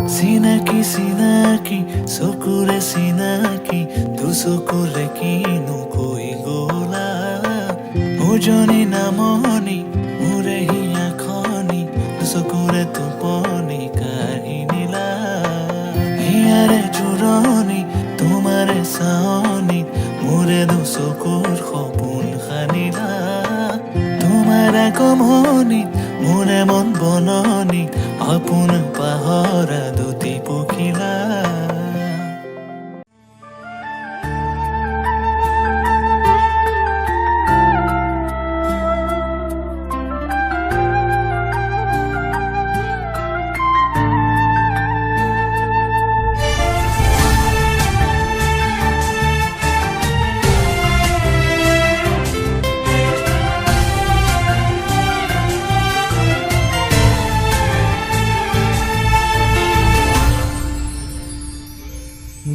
চিনাকি চিনাকি চকুৰে চিনাকি দুচকুৰে কিনো কৈ গলা উজনি নামনি মোৰে হিয়াখনি দুচকুৰে টোপনি কাঢ়ি নিলা হিয়াৰে জোৰণি তোমাৰে চাৱনি মোৰে দুচকুৰ সপোন সানিলা তোমাৰ আগমনি মোৰে মন বননি আপোন পাহৰা দুটি পখিলা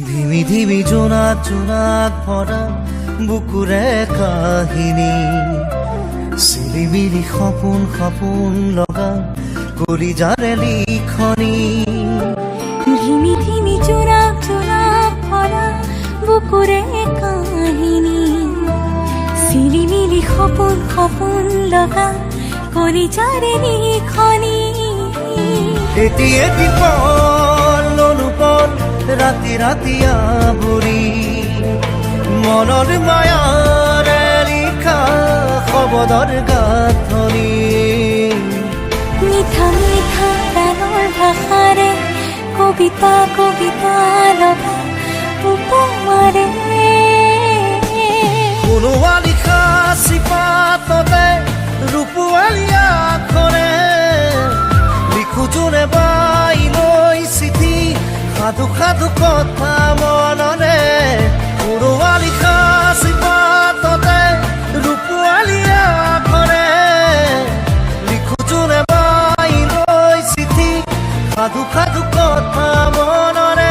ধিমি ধিমি জোনাক জোনাক ভৰা বুকুৰে কাহিনী চিলিমিলি সপোন সপোন লগা কলিজাৰে লিখনি ধিমি ধিমি জোনাক জোনাক ভৰা বুকুৰে কাহিনী চিলিমিলি সপোন সপোন লগা কলিজাৰে লিখনি এটি এটি পল অনুপল ৰাতি ৰাতি আৱৰি মনৰ মায়াৰে লিখা শব্দৰ গাঁথনি মিঠা মিঠা গানৰ ভাষাৰে কবিতা কবিতা লগা উপমাৰে কোনোবা লিখা চিপাততে ৰূপোৱালী আখৰে লিখো যোনে বাই লৈ চিঠি সাধু সাধু কথা মনৰে কোনোবা লিখা চিপাততে ৰূপোৱালী আখৰে লিখো যোনে বাই লৈ চিঠি সাধু সাধু কথা মনৰে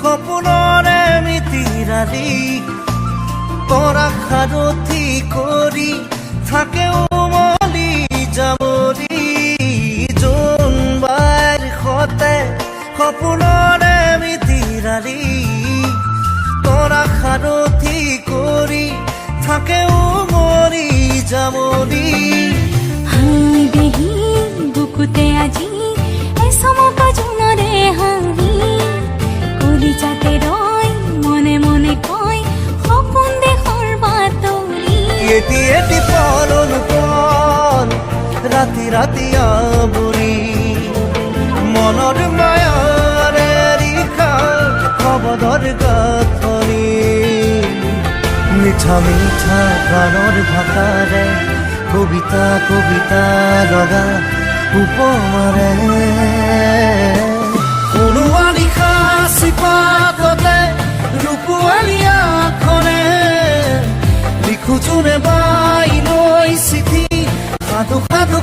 সপোনৰে মিতিৰালি তৰা সাৰথি কৰি থাকে উমলি যামলি জোনবাৰ সতে সপোনৰে মিতিৰালি তৰা সাৰথি কৰি থাকে উমলি যামলি হাই দেহি বুকুতে আজি এসমকা জোনৰে হাঁহি কলিজাতে ৰয় মনে মনে কয় সপোন দেশৰ বাতৰি এটি এটি পল অনুপল ৰাতি ৰাতি আৱৰি মনৰ মায়াৰে লিখা শব্দৰ গাঁথনি মিঠা মিঠা গানৰ ভাষাৰে কবিতা কবিতা লগা উপমাৰে কোনোবা লিখা চিপাততে ৰূপোৱালী আখৰে লিখো যোনে বাই লৈ চিঠি সাধু সাধু